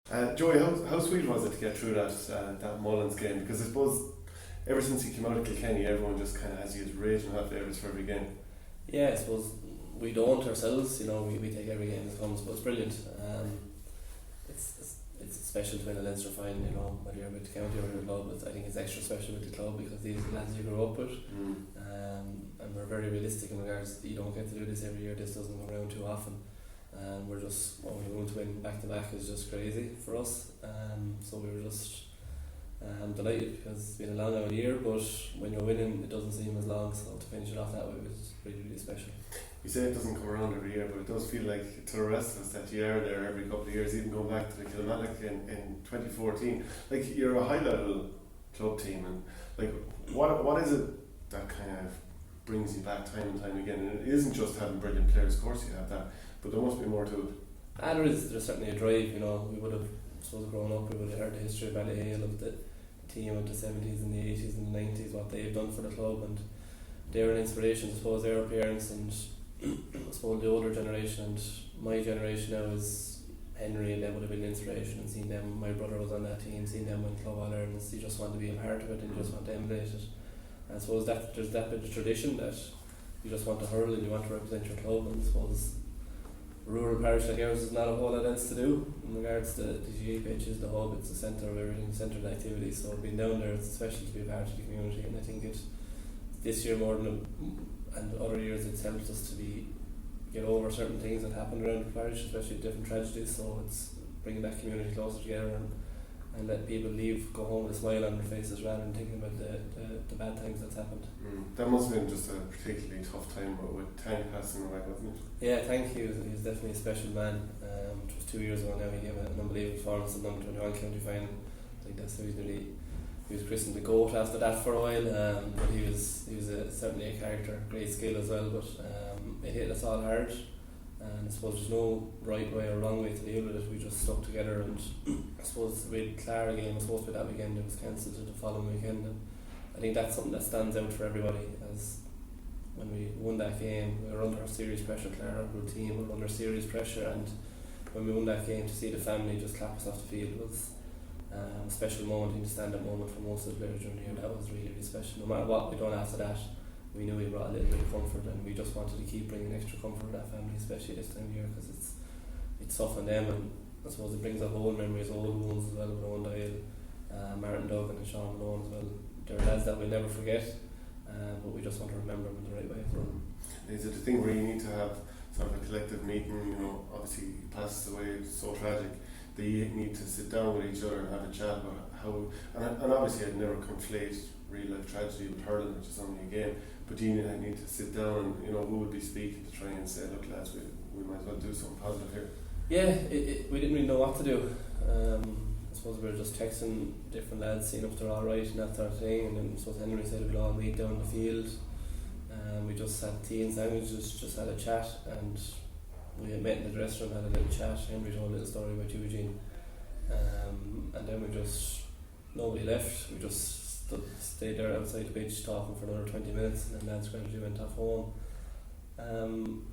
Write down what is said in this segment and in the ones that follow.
Joey, how sweet was it to get through that Mullins game? Because I suppose ever since he came out of Kilkenny, everyone just kind of has his raging hot favourites for every game. Yeah, I suppose we don't ourselves, we take every game as comes, but it's brilliant. It's special to win a Leinster final, whether you're with the county or your club. I think it's extra special with the club because these are the lads you grew up with. And we're very realistic in regards that you don't get to do this every year. This doesn't come around too often. And we're just, we're going to win back to back is just crazy for us. So we were just delighted because it's been a long old year, but when you're winning it doesn't seem as long, so to finish it off that way was really, really special. You say it doesn't come around every year, but it does feel like to the rest of us that you are there every couple of years, even going back to the Kilkenny in 2014. Like, you're a high level club team, and like what is it that kind of brings you back time and time again? And it isn't just having brilliant players, of course you have that, but there must be more to it. There's certainly a drive, we would have, grown up, we would have heard the history of Ballyhale, of the team of the 70s and the 80s and the 90s, what they've done for the club, and they're an inspiration. I suppose their parents and I suppose the older generation and my generation now is Henry, and they would have been an inspiration, and seeing them, my brother was on that team, seeing them win Club All-Ireland, you just want to be a part of it and you just want to emulate it. And I suppose that there's that bit of tradition that you just want to hurl and you want to represent your club, and I suppose a rural parish like ours is not a whole lot else to do in regards to the GA pitches, the hub, it's the centre of everything, the centre of the activity. So being down there, it's special to be a part of the community, and I think this year more than and other years it's helped us to get over certain things that happened around the parish, especially different tragedies. So it's bringing that community closer together and let people go home with a smile on their faces rather than thinking about the bad things that's happened. That must have been just a particularly tough time with Tank passing away, wasn't it? Yeah, Tank, he was definitely a special man. It was 2 years ago now. He gave an unbelievable performance in the number 21 county final. I think that's how he was christened the GOAT after that for a while. But he was certainly a character, great skill as well, but it hit us all hard. And I suppose there's no right way or wrong way to deal with it. We just stuck together, and I suppose the Clara game was supposed to be that weekend, it was cancelled to the following weekend, and I think that's something that stands out for everybody. As when we won that game, we were under serious pressure. Clara, our team, were under serious pressure, and when we won that game, to see the family just clap us off the field was a special moment. I think the stand-up moment for most of the players during the year. That was really, really special. No matter what we done after that, we knew we brought a little bit of comfort, and we just wanted to keep bringing extra comfort to that family, especially this time of year, because it's tough on them, and I suppose it brings up old memories, old wounds as well, with Owen Dial, Martin Duggan and Sean Malone as well. They're lads that we'll never forget, but we just want to remember them in the right way. Is it a thing where you need to have sort of a collective meeting? Obviously he passes away, it's so tragic, that you need to sit down with each other and have a chat about how, and obviously I'd never conflate real life tragedy with hurling, which is only a game, but you need to sit down and who would be speaking to try and say, look lads, we might as well do something positive here. Yeah, we didn't really know what to do. I suppose we were just texting different lads, seeing if they're alright and that sort of thing, and then I suppose Henry said we'd all meet down the field. We just had tea and sandwiches, just had a chat, and we had met in the dressing room, had a little chat. Henry told a little story about Eugene, and then nobody left. We just stayed there outside the pitch talking for another 20 minutes, and then lads gradually went off home.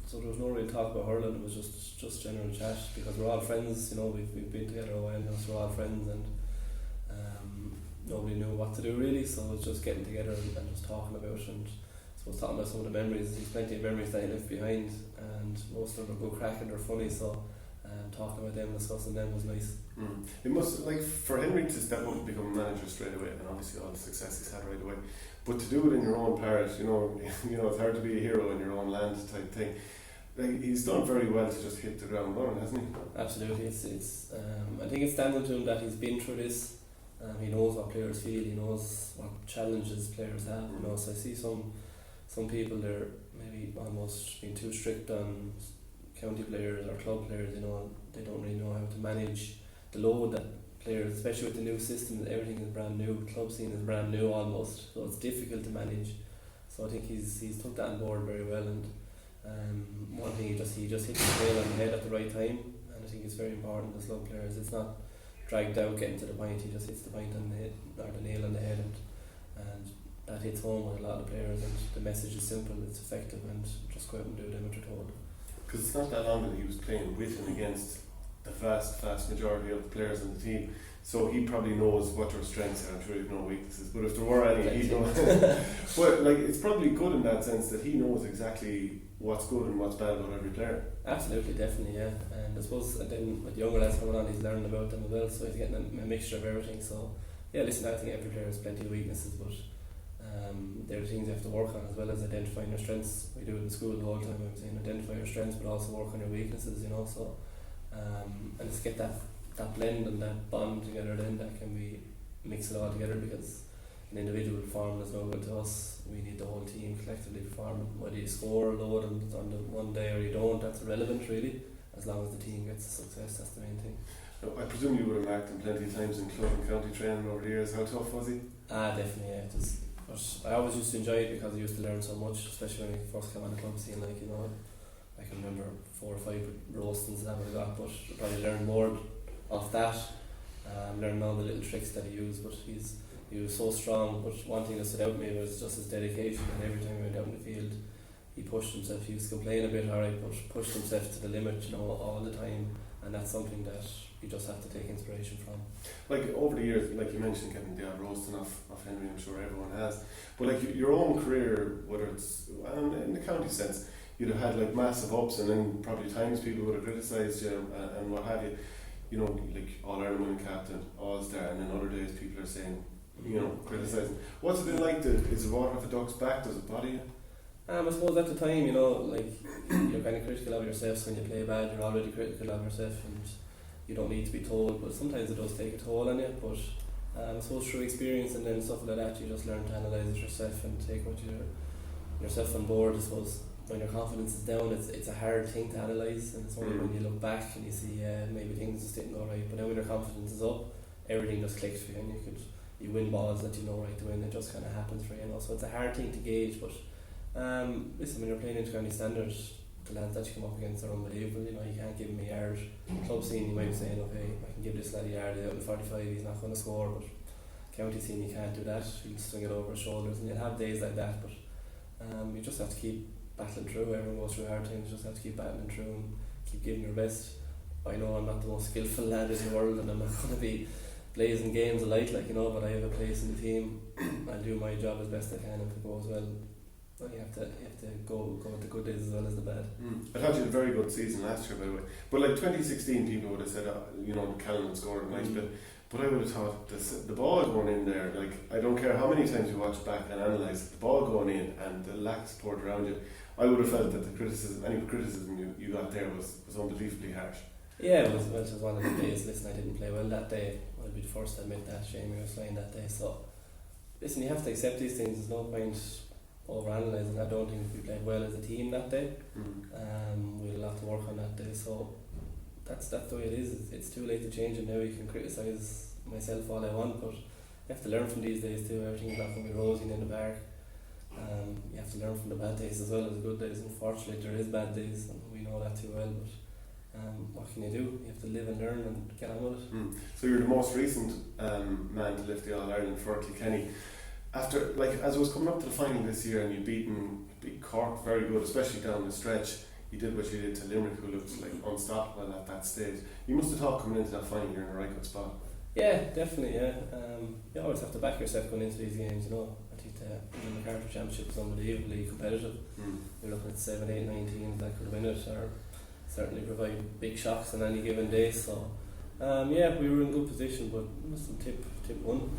So there was no real talk about hurling, it was just general chat, because we're all friends, we've been together a while now, so we're all friends, and nobody knew what to do really, so it was just getting together and just talking about it, and I suppose talking about some of the memories. There's plenty of memories that he left behind, and most of them are good crack and they're funny, so talking about them and discussing them was nice. It must, for Henry to step up and become a manager straight away, and obviously all the success he's had right away, but to do it in your own parish, it's hard to be a hero in your own land type thing. He's done very well to just hit the ground running, hasn't he? Absolutely. It's I think it's standing to him that he's been through this. He knows what players feel, he knows what challenges players have. So I see some people, they're maybe almost being too strict on county players or club players. They don't really know how to manage the load that players, especially with the new system, everything is brand new, the club scene is brand new almost, so it's difficult to manage. So I think he's took that on board very well, and one thing he just hit the nail on the head at the right time, and I think it's very important as club players. It's not dragged out getting to the point, he just hits the point on the head, or the nail on the head, and that hits home with a lot of players, and the message is simple, it's effective, and just go out and do them what you're told. Because it's not that long that he was playing with and against the vast majority of the players on the team. So he probably knows what your strengths are. I'm sure he'd no weaknesses, but if there were any, he'd know. But like, it's probably good in that sense that he knows exactly what's good and what's bad about every player. Absolutely, definitely, yeah. And I suppose then with the younger lads coming on, he's learning about them as well, so he's getting a mixture of everything. So yeah, listen, I think every player has plenty of weaknesses, but there are things you have to work on as well as identifying your strengths. We do it in school the whole time. I'm saying identify your strengths, but also work on your weaknesses. You know, so and just get that blend and that bond together. Then that can be mix it all together, because an individual performance is no good to us. We need the whole team collectively perform. Whether you score a load on the one day or you don't, that's irrelevant really. As long as the team gets success, that's the main thing. I presume you would have marked him plenty of times in club and county training over the years. How tough was he? Definitely, yeah. But I always used to enjoy it because I used to learn so much, especially when I first came on the club scene. Like, you know, I can remember 4 or 5 roastings that I got, but I probably learned more off that. Learning all the little tricks that he used, but he was so strong. But one thing that stood out to me was just his dedication, and every time he went out in the field, he pushed himself. He used to complain a bit, alright, but pushed himself to the limit, you know, all the time, and that's something that you just have to take inspiration from. Like over the years, like you mentioned, getting the odd roasting off Henry, I'm sure everyone has. But like your own career, whether it's in the county sense, you'd have had like massive ups, and then probably times people would have criticised you and what have you. You know, like All-Ireland winning captain, All-Star, and then other days people are saying, you know, criticising. What's it been like? Is the water off a duck's back? Does it bother you? I suppose at the time, you know, like you're kind of critical of yourself. So when you play bad, you're already critical of yourself, and you don't need to be told. But sometimes it does take a toll on you. But I suppose through experience and then stuff like that, you just learn to analyse it yourself and take what yourself on board. I suppose when your confidence is down, it's a hard thing to analyse, and it's only when you look back and you see maybe things just didn't go right. But then when your confidence is up, everything just clicks for you, and you win balls that you know right to win. It just kind of happens for you, you know. So it's a hard thing to gauge, but. Listen, when you're playing into county standards, the lads that you come up against are unbelievable. You know, you can't give them a yard. Club scene, you might be saying, okay, I can give this lad a yard out of 45, he's not going to score. But county scene, you can't do that. You'll swing it over his shoulders, and you'll have days like that. But you just have to keep battling through. Everyone goes through hard things. You just have to keep battling through and keep giving your best. I know I'm not the most skillful lad in the world, and I'm not going to be blazing games of light, like, you know, but I have a place in the team. I'll do my job as best I can if it goes well. You have to go with the good days as well as the bad. I thought you had a very good season last year, by the way. But like 2016, people would have said, you know, Callan scored a nice bit. But I would have thought the ball going in there, like, I don't care how many times you watch back and analyse it, the ball going in and the lack of support around you, I would have felt that any criticism you got there was unbelievably harsh. Yeah, it was one of the days. Listen, I didn't play well that day. I'll be the first to admit that. Jamie was flying that day. So, listen, you have to accept these things. There's no point over-analysing. I don't think we played well as a team that day. We had a lot to work on that day, so that's the way it is. It's too late to change it now. You can criticise myself all I want, but you have to learn from these days too. Everything's not going to be rosy in the park. You have to learn from the bad days as well as the good days. Unfortunately, there is bad days, and we know that too well, but what can you do? You have to live and learn and get on with it. So you're the most recent man to lift the All-Ireland for Kilkenny. After, like, as it was coming up to the final this year and you beat Cork very good, especially down the stretch, you did what you did to Limerick, who looked like unstoppable at that stage. You must have thought coming into that final you're in the right good spot. Yeah, definitely, yeah. You always have to back yourself going into these games, you know. I think the MacArthur Championship is unbelievably competitive. You're looking at 7, 8, 9 teams that could win it, or certainly provide big shocks on any given day. So yeah, we were in good position, but listen, tip one.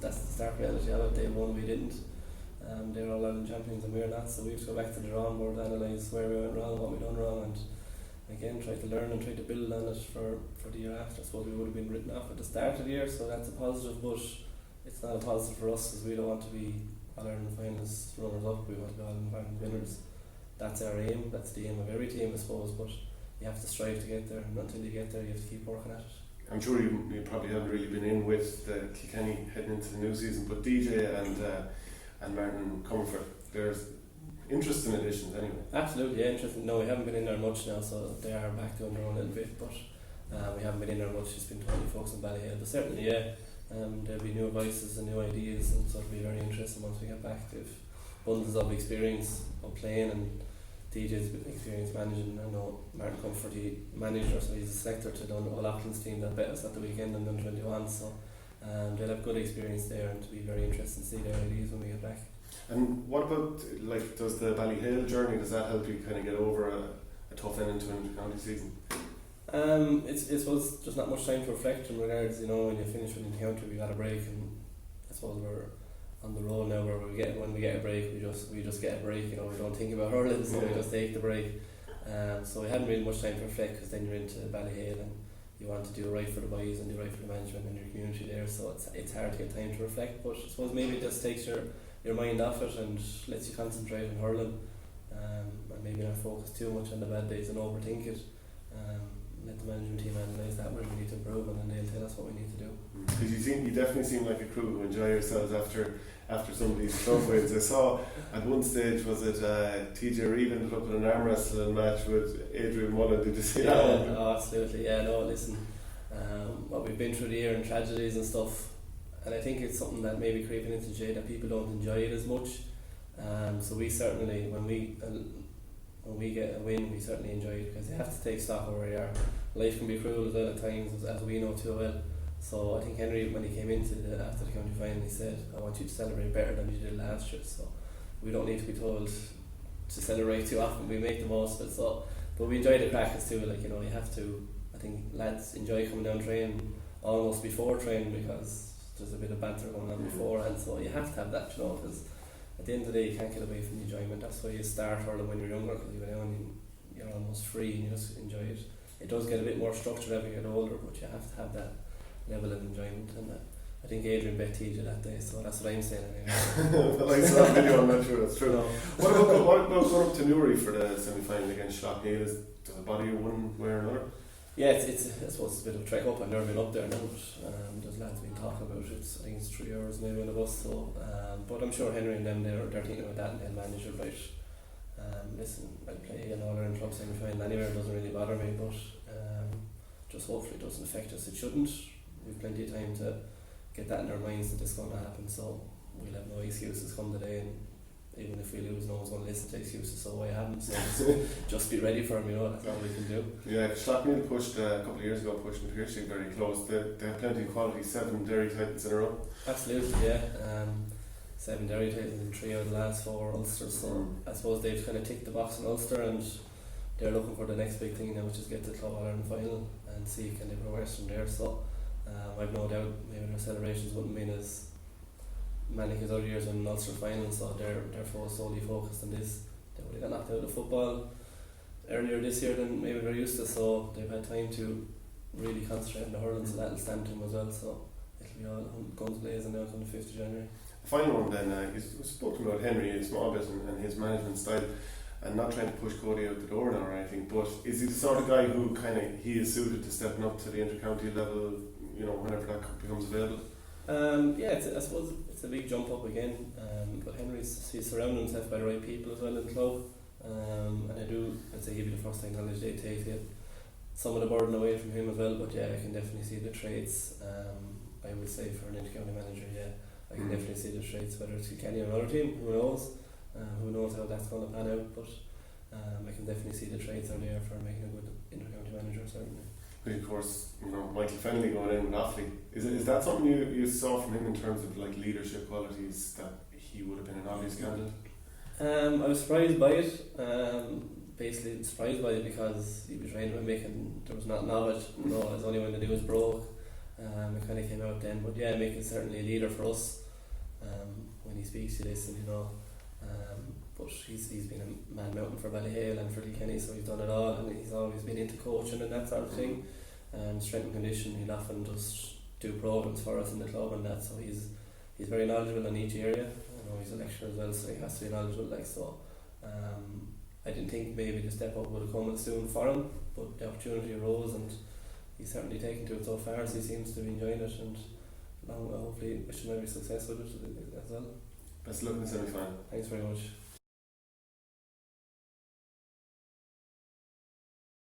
That's the stark reality of it. Day one we didn't. They were All-Ireland champions and we were not, so we have to go back to the drawing board, analyse where we went wrong, what we done wrong, and again try to learn and try to build on it for the year after. I suppose we would have been written off at the start of the year, so that's a positive, but it's not a positive for us, because we don't want to be All-Ireland finals runners up. We want to be All-Ireland winners. That's our aim. That's the aim of every team, I suppose, but you have to strive to get there, and until you get there you have to keep working at it. I'm sure you probably haven't really been in with the Kilkenny heading into the new season, but DJ and Martin Comfort, there's interesting additions anyway. Absolutely, yeah, interesting. No, we haven't been in there much now, so they are back to their own little bit, but we haven't been in there much. It's been 20 folks in Ballyhale, but certainly, yeah, there'll be new voices and new ideas, and so it'll be very interesting once we get back. They've bundles of experience of playing, and DJ's experience managing. I know Martin Comfort, he manager, so he's a selector to All Auckland's team that bet us at the weekend and then 21. So they'll have good experience there, and to be very interesting to see their ideas when we get back. And what about, like, does the Ballyhale journey, does that help you kind of get over a tough end into an inter-county season? It's suppose there's not much time to reflect in regards, when you finish with inter-county we got a break, and I suppose we're on the road now where when we get a break we just get a break, we don't think about hurling, so we just take the break. So we hadn't really much time to reflect, because then you're into Ballyhale and you want to do right for the boys and do right for the management and your community there, so it's hard to get time to reflect. But I suppose maybe it just takes your mind off it and lets you concentrate on hurling, and maybe not focus too much on the bad days and overthink it. Let the management team analyse that where we need to improve, and then they'll tell us what we need to do. Because you definitely seem like a crew who enjoy yourselves after some of these club wins. I saw at one stage, was it TJ Reid ended up in an arm wrestling match with Adrian Mullen. Did you see that one? Oh, absolutely. Yeah, no, listen, what we've been through the year and tragedies and stuff, and I think it's something that maybe creeping into Jay that people don't enjoy it as much. So we certainly, when we get a win, we certainly enjoy it, because you have to take stock of where you are. Life can be cruel as well at times, as we know too well. So I think Henry, when he came into after the county final, he said, I want you to celebrate better than you did last year. So we don't need to be told to celebrate too often, we make the most of it. So, but we enjoy the practice too, you have to. I think lads enjoy coming down training almost before training, because there's a bit of banter going on before, and so you have to have that, because at the end of the day you can't get away from the enjoyment. That's why you start hurling when you're younger, because you go down and you're almost free and you just enjoy it. It does get a bit more structured as you get older, but you have to have that level of enjoyment, and I think Adrian bet TJ that day, so that's what I'm saying anyway. Well, I saw a video, I'm not sure that's true. No. What about going up to Newry for the semi-final against Slaughtneil? Does it bother you one way or another? Yeah, it's I suppose it's a bit of a trek up. I've never been up there now, but there's lads been talking about it. I think it's 3 hours maybe on the bus, so but I'm sure Henry and them, they're thinking about that, and they'll manage it right. Listen, I'll play an All-Ireland club semi-final anywhere, it doesn't really bother me, but just hopefully it doesn't affect us. It shouldn't. We've plenty of time to get that in our minds that this is going to happen, so we'll have no excuses come today, and even if we lose, no one's going to listen to excuses, so why haven't, so just be ready for them, that's all we can do. Yeah, Slaughtneil pushed a couple of years ago, pushed Páirc very close. They have plenty of quality, 7 Derry titles in a row. Absolutely, yeah. 7 Derry titles and 3 out of the last 4 Ulster, so I suppose they've kind of ticked the box in Ulster, and they're looking for the next big thing now, which is get the Club All-Ireland final and see can they progress from there. So I've no doubt maybe their celebrations wouldn't mean as manic as other years in an Ulster final, so they're solely focused on this. They would have got knocked out of football earlier this year than maybe they're used to, so they've had time to really concentrate on the hurling, so that'll stand to them as well. So it'll be all guns blazing now on the 5th of January. The final one then, we've spoken about Henry a small bit and his management style, and not trying to push Cody out the door now or anything, but is he the sort of guy who he is suited to stepping up to the inter-county level, whenever that becomes available? I suppose it's a big jump up again, but he's surrounded himself by the right people as well in the club, and I'd say he'd be the first to acknowledge they take some of the burden away from him as well. But I can definitely see the traits. I would say for an inter-county manager, I can definitely see the traits, whether it's Kilkenny or another team, who knows how that's going to pan out, but I can definitely see the traits are there for making a good inter-county manager, certainly. But of course, Michael Fennelly going in with Offaly, is that something you saw from him in terms of leadership qualities, that he would have been an obvious candidate? I was surprised by it, basically surprised by it because he was trained by Mick and there was nothing of it, it was only when the news broke, it kind of came out then. But Mick is certainly a leader for us. When he speaks, you listen, but he's been a man mountain for Ballyhale and for Kilkenny, so he's done it all, and he's always been into coaching and that sort of thing, strength and conditioning. He'll often just do programs for us in the club and that, so he's very knowledgeable in each area. He's a lecturer as well, so he has to be knowledgeable. I didn't think maybe the step up would have come soon for him, but the opportunity arose and he's certainly taken to it so far, so he seems to be enjoying it, and hopefully wish him every success with it as well. Best of luck in the semi-final. Thanks very much.